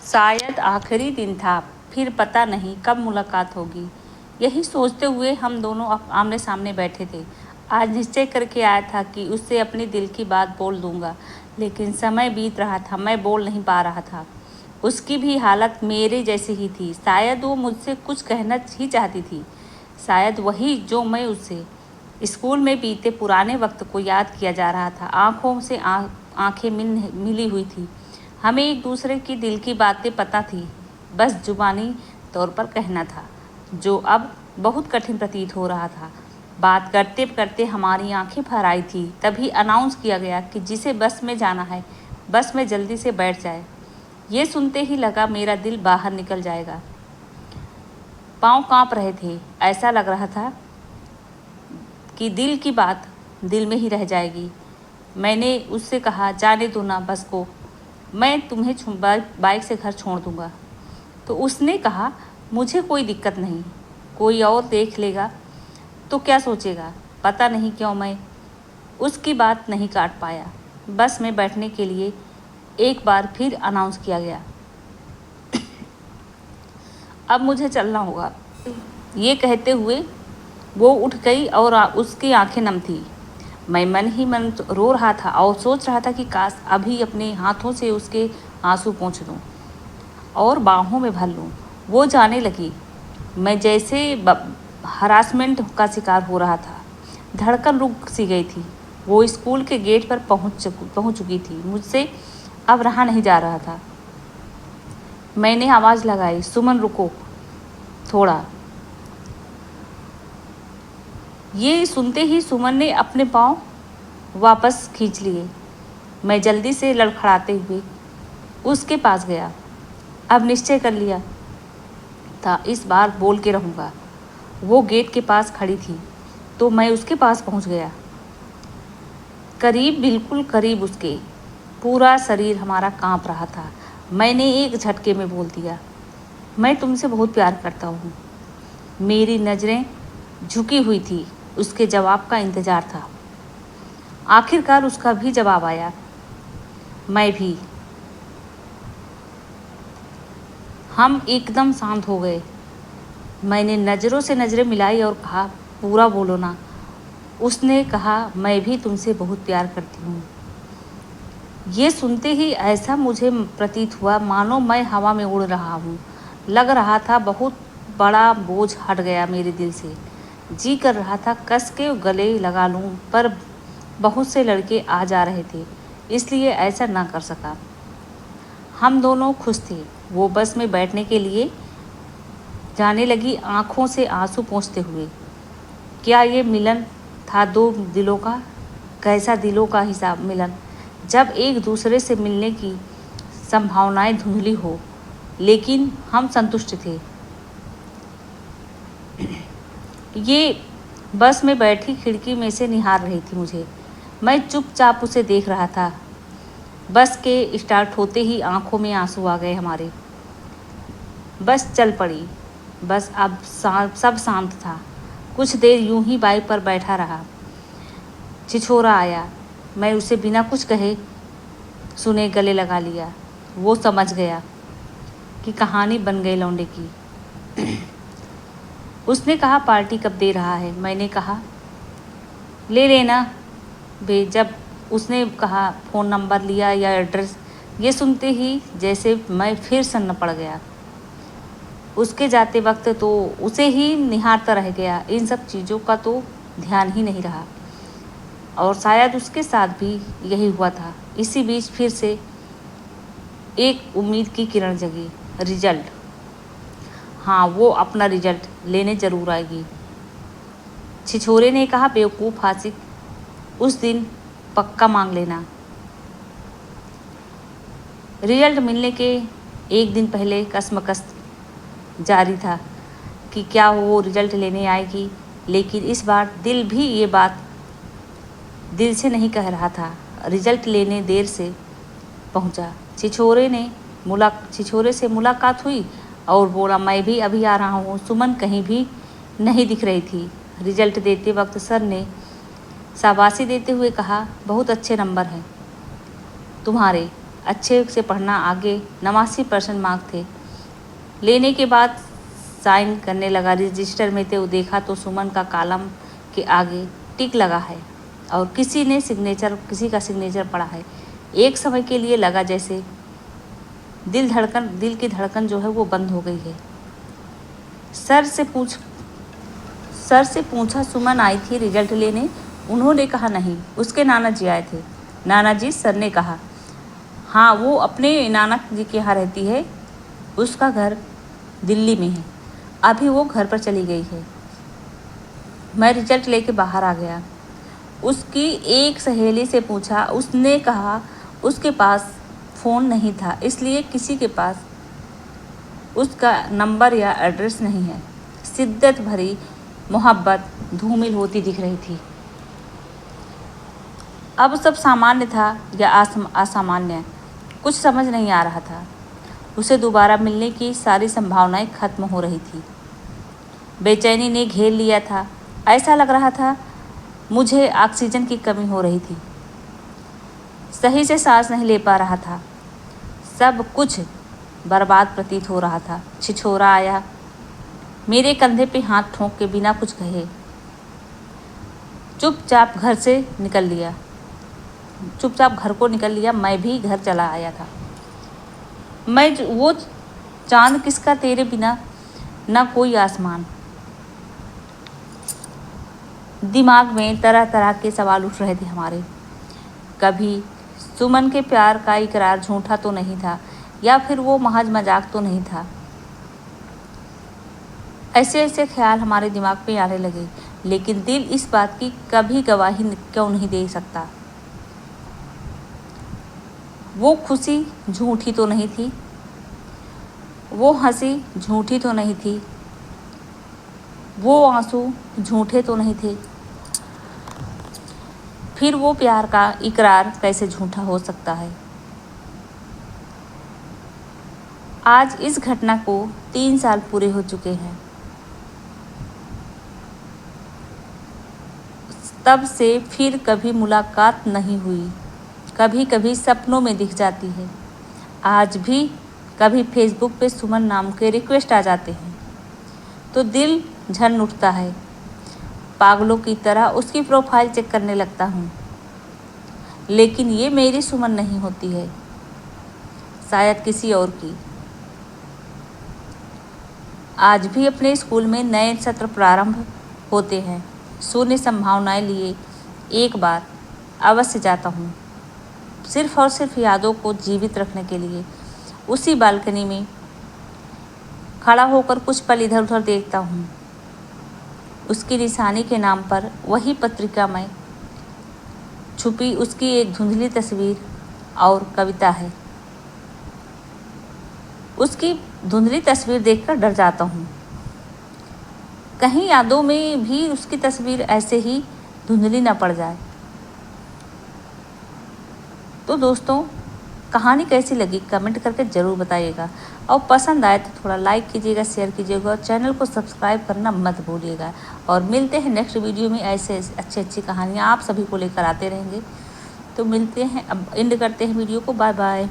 शायद आखिरी दिन था, फिर पता नहीं कब मुलाकात होगी। यही सोचते हुए हम दोनों आमने सामने बैठे थे। आज निश्चय करके आया था कि उससे अपने दिल की बात बोल दूंगा, लेकिन समय बीत रहा था, मैं बोल नहीं पा रहा था। उसकी भी हालत मेरे जैसी ही थी। शायद वो मुझसे कुछ कहना ही चाहती थी, शायद वही जो मैं उससे। स्कूल में बीते पुराने वक्त को याद किया जा रहा था। आंखों से आंखें मिली हुई थी। हमें एक दूसरे की दिल की बातें पता थी, बस जुबानी तौर पर कहना था, जो अब बहुत कठिन प्रतीत हो रहा था। बात करते करते हमारी आंखें भर आई थी। तभी अनाउंस किया गया कि जिसे बस में जाना है, बस में जल्दी से बैठ जाए। ये सुनते ही लगा मेरा दिल बाहर निकल जाएगा। पाँव कांप रहे थे। ऐसा लग रहा था कि दिल की बात दिल में ही रह जाएगी। मैंने उससे कहा, जाने दो ना बस को, मैं तुम्हें बाइक से घर छोड़ दूंगा। तो उसने कहा, मुझे कोई दिक्कत नहीं, कोई और देख लेगा तो क्या सोचेगा। पता नहीं क्यों मैं उसकी बात नहीं काट पाया। बस में बैठने के लिए एक बार फिर अनाउंस किया गया। अब मुझे चलना होगा। ये कहते हुए वो उठ गई और उसकी आंखें नम थी। मैं मन ही मन रो रहा था और सोच रहा था कि काश अभी अपने हाथों से उसके आंसू पोंछ दूं और बाहों में भर लूं। वो जाने लगी। मैं जैसे हरासमेंट का शिकार हो रहा था। धड़कन रुक सी गई थी। वो स्कूल के गेट पर पहुंच चुकी थी। मुझसे अब रहा नहीं जा रहा था। मैंने आवाज़ लगाई, सुमन रुको थोड़ा। ये सुनते ही सुमन ने अपने पाँव वापस खींच लिए। मैं जल्दी से लड़खड़ाते हुए उसके पास गया। अब निश्चय कर लिया था, इस बार बोल के रहूँगा। वो गेट के पास खड़ी थी तो मैं उसके पास पहुँच गया, करीब, बिल्कुल करीब उसके। पूरा शरीर हमारा काँप रहा था। मैंने एक झटके में बोल दिया, मैं तुमसे बहुत प्यार करता हूँ। मेरी नज़रें झुकी हुई थी। उसके जवाब का इंतज़ार था। आखिरकार उसका भी जवाब आया, मैं भी। हम एकदम शांत हो गए। मैंने नज़रों से नज़रें मिलाई और कहा, पूरा बोलो ना। उसने कहा, मैं भी तुमसे बहुत प्यार करती हूँ। ये सुनते ही ऐसा मुझे प्रतीत हुआ मानो मैं हवा में उड़ रहा हूँ। लग रहा था बहुत बड़ा बोझ हट गया मेरे दिल से। जी कर रहा था कस के गले लगा लूं, पर बहुत से लड़के आ जा रहे थे, इसलिए ऐसा ना कर सका। हम दोनों खुश थे। वो बस में बैठने के लिए जाने लगी, आंखों से आंसू पोंछते हुए। क्या ये मिलन था दो दिलों का? कैसा दिलों का हिसाब मिलन, जब एक दूसरे से मिलने की संभावनाएं धुंधली हो, लेकिन हम संतुष्ट थे। ये बस में बैठी खिड़की में से निहार रही थी मुझे। मैं चुपचाप उसे देख रहा था। बस के स्टार्ट होते ही आंखों में आंसू आ गए हमारे। बस चल पड़ी। बस अब सब शांत था। कुछ देर यूं ही बाइक पर बैठा रहा। छिछोरा आया। मैं उसे बिना कुछ कहे सुने गले लगा लिया। वो समझ गया कि कहानी बन गई लौंडे की। उसने कहा, पार्टी कब दे रहा है? मैंने कहा, ले लेना बे। जब उसने कहा फ़ोन नंबर लिया या एड्रेस, ये सुनते ही जैसे मैं फिर सन्न पड़ गया। उसके जाते वक्त तो उसे ही निहारता रह गया। इन सब चीज़ों का तो ध्यान ही नहीं रहा, और शायद उसके साथ भी यही हुआ था। इसी बीच फिर से एक उम्मीद की किरण जगी। रिजल्ट, हाँ, वो अपना रिजल्ट लेने ज़रूर आएगी। छिछोरे ने कहा, बेवकूफ़ हासिक, उस दिन पक्का मांग लेना। रिजल्ट मिलने के एक दिन पहले कसमकस जारी था कि क्या वो रिजल्ट लेने आएगी, लेकिन इस बार दिल भी ये बात दिल से नहीं कह रहा था। रिजल्ट लेने देर से पहुंचा। छिछोरे से मुलाकात हुई और बोला, मैं भी अभी आ रहा हूँ। सुमन कहीं भी नहीं दिख रही थी। रिजल्ट देते वक्त सर ने शाबाशी देते हुए कहा, बहुत अच्छे नंबर हैं तुम्हारे, अच्छे से पढ़ना, आगे 89% मार्क थे। लेने के बाद साइन करने लगा, रजिस्टर में थे, वो देखा तो सुमन का कॉलम के आगे टिक लगा है और किसी का सिग्नेचर पड़ा है। एक समय के लिए लगा जैसे दिल की धड़कन जो है वो बंद हो गई है। सर से पूछा, सुमन आई थी रिजल्ट लेने? उन्होंने कहा नहीं, उसके नाना जी आए थे। नाना जी? सर ने कहा। हाँ, वो अपने नाना जी के यहाँ रहती है, उसका घर दिल्ली में है, अभी वो घर पर चली गई है। मैं रिजल्ट लेके बाहर आ गया, उसकी एक सहेली से पूछा, उसने कहा उसके पास फ़ोन नहीं था, इसलिए किसी के पास उसका नंबर या एड्रेस नहीं है। शिद्दत भरी मोहब्बत धूमिल होती दिख रही थी। अब सब सामान्य था या असामान्य, कुछ समझ नहीं आ रहा था। उसे दोबारा मिलने की सारी संभावनाएं खत्म हो रही थी। बेचैनी ने घेर लिया था, ऐसा लग रहा था मुझे ऑक्सीजन की कमी हो रही थी, सही से सांस नहीं ले पा रहा था, सब कुछ बर्बाद प्रतीत हो रहा था। छिछोरा आया, मेरे कंधे पे हाथ ठोंक के बिना कुछ कहे चुपचाप घर को निकल लिया। मैं भी घर चला आया था। वो चांद किसका तेरे बिना, ना कोई आसमान। दिमाग में तरह तरह के सवाल उठ रहे थे हमारे। कभी सुमन के प्यार का इकरार झूठा तो नहीं था, या फिर वो महज मजाक तो नहीं था। ऐसे ख्याल हमारे दिमाग में आने लगे, लेकिन दिल इस बात की कभी गवाही क्यों नहीं दे सकता। वो खुशी झूठी तो नहीं थी, वो हंसी झूठी तो नहीं थी, वो आंसू झूठे तो नहीं थे। फिर वो प्यार का इकरार कैसे झूठा हो सकता है। आज इस घटना को 3 साल पूरे हो चुके हैं। तब से फिर कभी मुलाकात नहीं हुई। कभी कभी सपनों में दिख जाती है। आज भी कभी फेसबुक पे सुमन नाम के रिक्वेस्ट आ जाते हैं तो दिल झन उठता है। पागलों की तरह उसकी प्रोफाइल चेक करने लगता हूँ, लेकिन ये मेरी सुमन नहीं होती है, शायद किसी और की। आज भी अपने स्कूल में नए सत्र प्रारंभ होते हैं, शून्य संभावनाएं लिए एक बार अवश्य जाता हूँ, सिर्फ और सिर्फ यादों को जीवित रखने के लिए। उसी बालकनी में खड़ा होकर कुछ पल इधर उधर देखता हूँ। उसकी निशानी के नाम पर वही पत्रिका में छुपी उसकी एक धुंधली तस्वीर और कविता है। उसकी धुंधली तस्वीर देखकर डर जाता हूँ, कहीं यादों में भी उसकी तस्वीर ऐसे ही धुंधली न पड़ जाए। तो दोस्तों, कहानी कैसी लगी कमेंट करके ज़रूर बताइएगा, और पसंद आए तो थोड़ा लाइक कीजिएगा, शेयर कीजिएगा, और चैनल को सब्सक्राइब करना मत भूलिएगा। और मिलते हैं नेक्स्ट वीडियो में, ऐसे अच्छी कहानियाँ आप सभी को लेकर आते रहेंगे। तो मिलते हैं, अब एंड करते हैं वीडियो को। Bye bye.